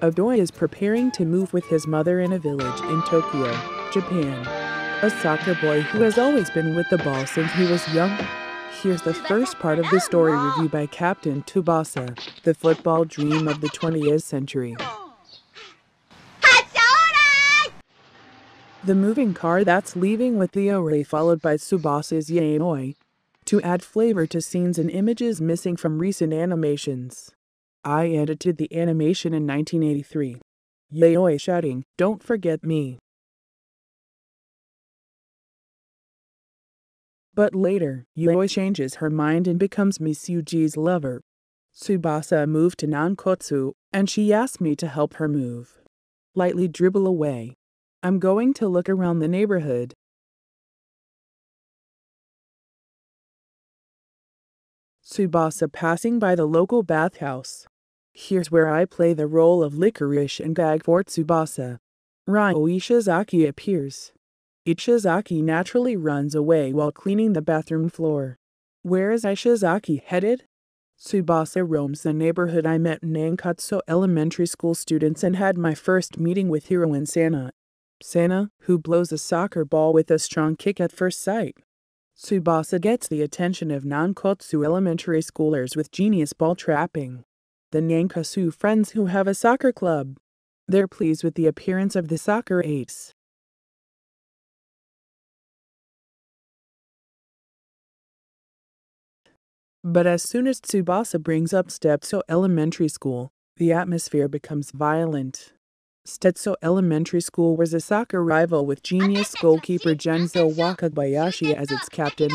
A boy is preparing to move with his mother in a village in Tokyo, Japan. A soccer boy who has always been with the ball since he was young. Here's the first part of the story review by Captain TSUBASA, the football dream of the 20th century. The moving car that's leaving with the array followed by Tsubasa's yaoi, to add flavor to scenes and images missing from recent animations. I edited the animation in 1983. Yaoi shouting, "Don't forget me." But later, Yaoi changes her mind and becomes Misuji's lover. Tsubasa moved to Nankotsu, and she asked me to help her move. Lightly dribble away. I'm going to look around the neighborhood. Tsubasa passing by the local bathhouse. Here's where I play the role of licorice and gag for Tsubasa. Ryo Ishizaki appears. Ishizaki naturally runs away while cleaning the bathroom floor. Where is Ishizaki headed? Tsubasa roams the neighborhood. I met Nankotsu elementary school students and had my first meeting with heroine Sana. Sana, who blows a soccer ball with a strong kick at first sight. Tsubasa gets the attention of Nankotsu elementary schoolers with genius ball trapping. The Nankotsu friends who have a soccer club. They're pleased with the appearance of the soccer ace. But as soon as Tsubasa brings up Stetso Elementary School, the atmosphere becomes violent. Stetso Elementary School was a soccer rival with genius goalkeeper Genzo Wakabayashi as its captain.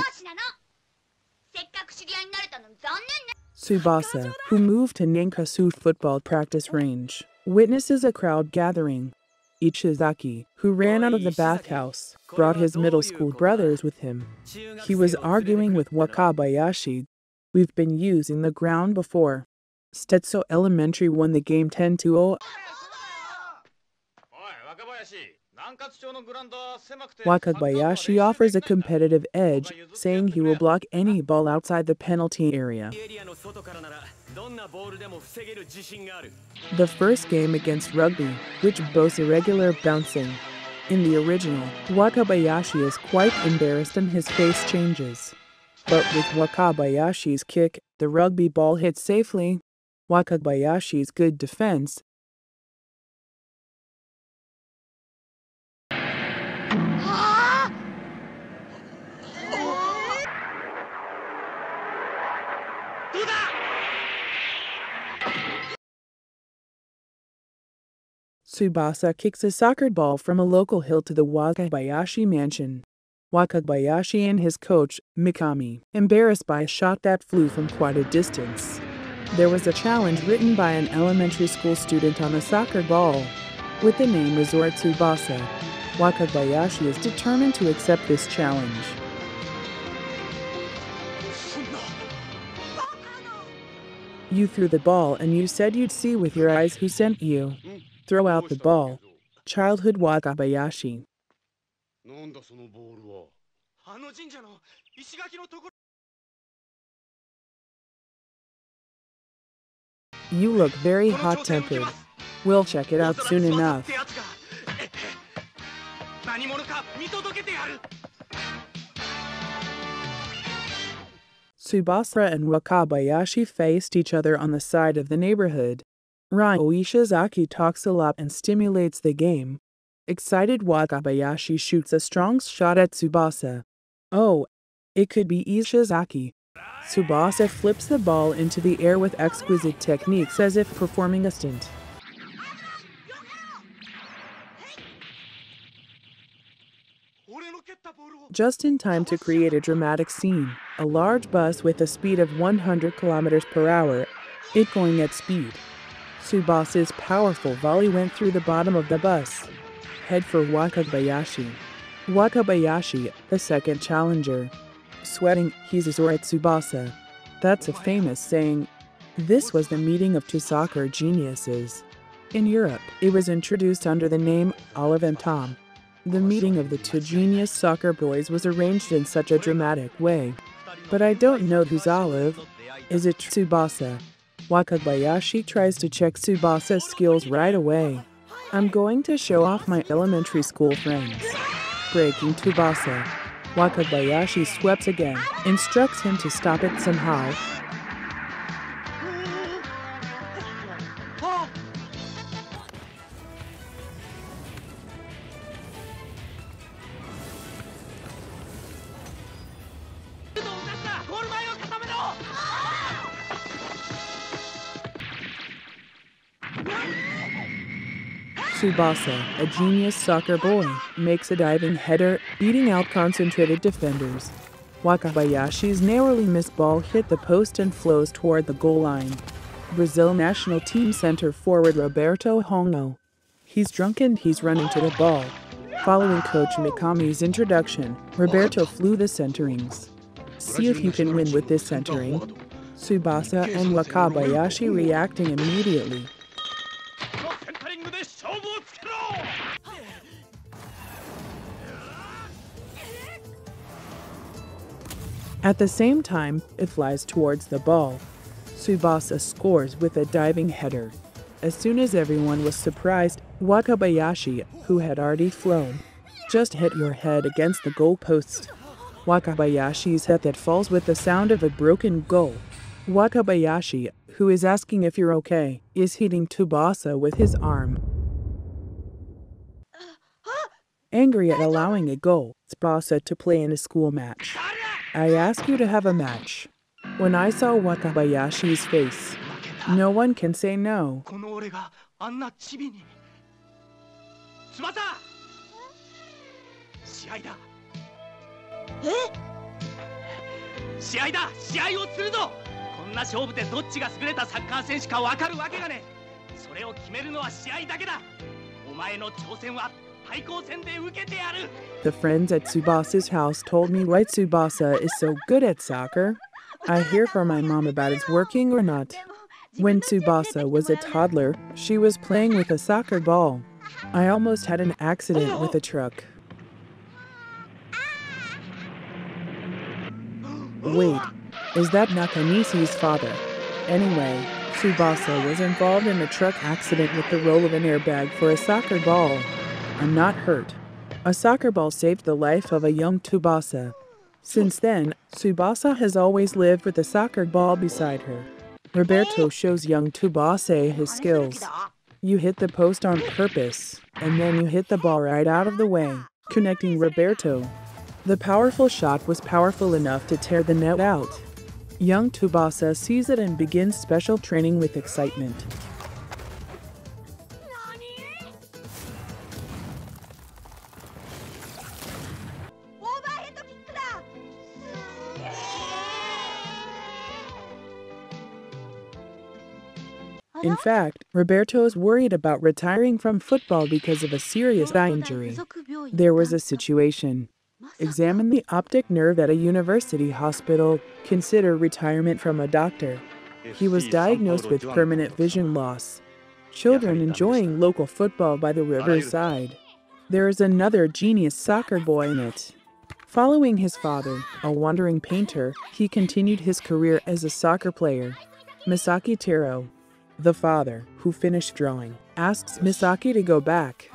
Tsubasa, who moved to Nankotsu football practice range, witnesses a crowd gathering. Ishizaki, who ran out of the bathhouse, brought his middle school brothers with him. He was arguing with Wakabayashi. We've been using the ground before. Stetso Elementary won the game 10-0. Wakabayashi offers a competitive edge, saying he will block any ball outside the penalty area. The first game against rugby, which boasts irregular bouncing. In the original, Wakabayashi is quite embarrassed and his face changes. But with Wakabayashi's kick, the rugby ball hits safely. Wakabayashi's good defense. Tsubasa kicks a soccer ball from a local hill to the Wakabayashi mansion. Wakabayashi and his coach, Mikami, embarrassed by a shot that flew from quite a distance. There was a challenge written by an elementary school student on a soccer ball. With the name Resort Tsubasa, Wakabayashi is determined to accept this challenge. You threw the ball and you said you'd see with your eyes who sent you. Throw out the ball. Childhood Wakabayashi. You look very hot-tempered. We'll check it out soon enough. Tsubasa and Wakabayashi faced each other on the side of the neighborhood. Ryo Ishizaki talks a lot and stimulates the game. Excited Wakabayashi shoots a strong shot at Tsubasa. Oh, it could be Ishizaki. Tsubasa flips the ball into the air with exquisite techniques as if performing a stunt. Just in time to create a dramatic scene, a large bus with a speed of 100 km per hour, it going at speed. Tsubasa's powerful volley went through the bottom of the bus. Head for Wakabayashi. Wakabayashi, the second challenger. Sweating, he's a sore at Tsubasa. That's a famous saying. This was the meeting of two soccer geniuses. In Europe, it was introduced under the name Olive and Tom. The meeting of the two genius soccer boys was arranged in such a dramatic way. But I don't know who's Olive. Is it Tsubasa? Wakabayashi tries to check Tsubasa's skills right away. I'm going to show off my elementary school friends. Breaking Tsubasa. Wakabayashi sweeps again, instructs him to stop it somehow. Tsubasa, a genius soccer boy, makes a diving header, beating out concentrated defenders. Wakabayashi's narrowly missed ball hit the post and flows toward the goal line. Brazil national team center forward Roberto Hongo. He's drunk and he's running to the ball. Following Coach Mikami's introduction, Roberto flew the centerings. See if you can win with this centering. Tsubasa and Wakabayashi reacting immediately. At the same time, it flies towards the ball. Tsubasa scores with a diving header. As soon as everyone was surprised, Wakabayashi, who had already flown, just hit your head against the goal post. Wakabayashi's head that falls with the sound of a broken goal. Wakabayashi, who is asking if you're okay, is hitting Tsubasa with his arm. Angry at allowing a goal, Tsubasa to play in a school match. I ask you to have a match. When I saw Wakabayashi's face, no one can say no. The friends at Tsubasa's house told me why Tsubasa is so good at soccer. I hear from my mom about it's working or not. When Tsubasa was a toddler, she was playing with a soccer ball. I almost had an accident with a truck. Wait, is that Nakanishi's father? Anyway, Tsubasa was involved in a truck accident with the role of an airbag for a soccer ball. I'm not hurt. A soccer ball saved the life of a young Tsubasa. Since then, Tsubasa has always lived with a soccer ball beside her. Roberto shows young Tsubasa his skills. You hit the post on purpose, and then you hit the ball right out of the way, connecting Roberto. The powerful shot was powerful enough to tear the net out. Young Tsubasa sees it and begins special training with excitement. In fact, Roberto is worried about retiring from football because of a serious eye injury. There was a situation. Examine the optic nerve at a university hospital. Consider retirement from a doctor. He was diagnosed with permanent vision loss. Children enjoying local football by the riverside. There is another genius soccer boy in it. Following his father, a wandering painter, he continued his career as a soccer player. Misaki Taro, the father, who finished drawing, asks Misaki to go back.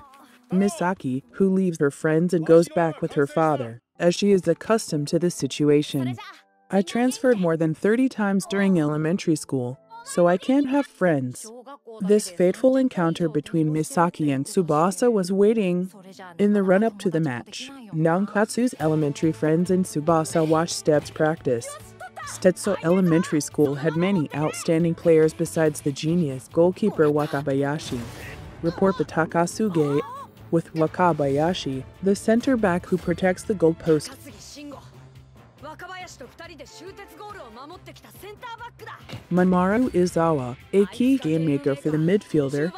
Misaki, who leaves her friends and goes back with her father, as she is accustomed to the situation. I transferred more than 30 times during elementary school, so I can't have friends. This fateful encounter between Misaki and Tsubasa was waiting. In the run-up to the match, Nankatsu's elementary friends and Tsubasa watched Steps practice. Stetso Elementary School had many outstanding players besides the genius goalkeeper Wakabayashi. Report the Takasuge, with Wakabayashi, the center back who protects the goalpost. Mamoru Izawa, a key game maker for the midfielder.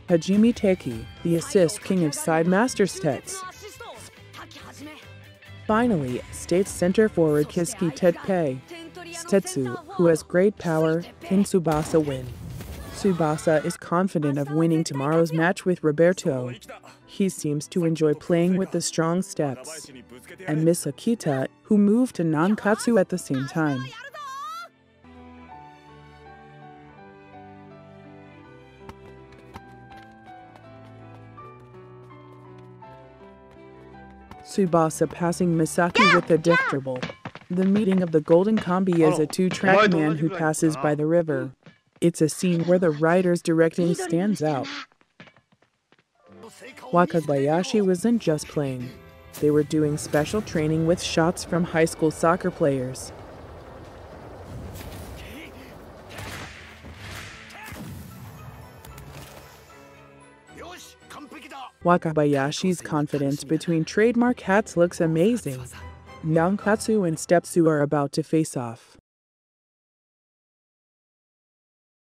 Hajime Teki, the assist king of side master Stets. Finally, State's center forward Kisuke Tetpei. Stetsu, who has great power, can Tsubasa win. Tsubasa is confident of winning tomorrow's match with Roberto. He seems to enjoy playing with the strong Steps. And Miss Akita, who moved to Nankatsu at the same time. Tsubasa passing Misaki with the dictable. The meeting of the Golden Combi is a two-track man who passes by the river. It's a scene where the writer's directing stands out. Wakabayashi wasn't just playing. They were doing special training with shots from high school soccer players. Wakabayashi's confidence between trademark hats looks amazing. Nankatsu and Stepsu are about to face off.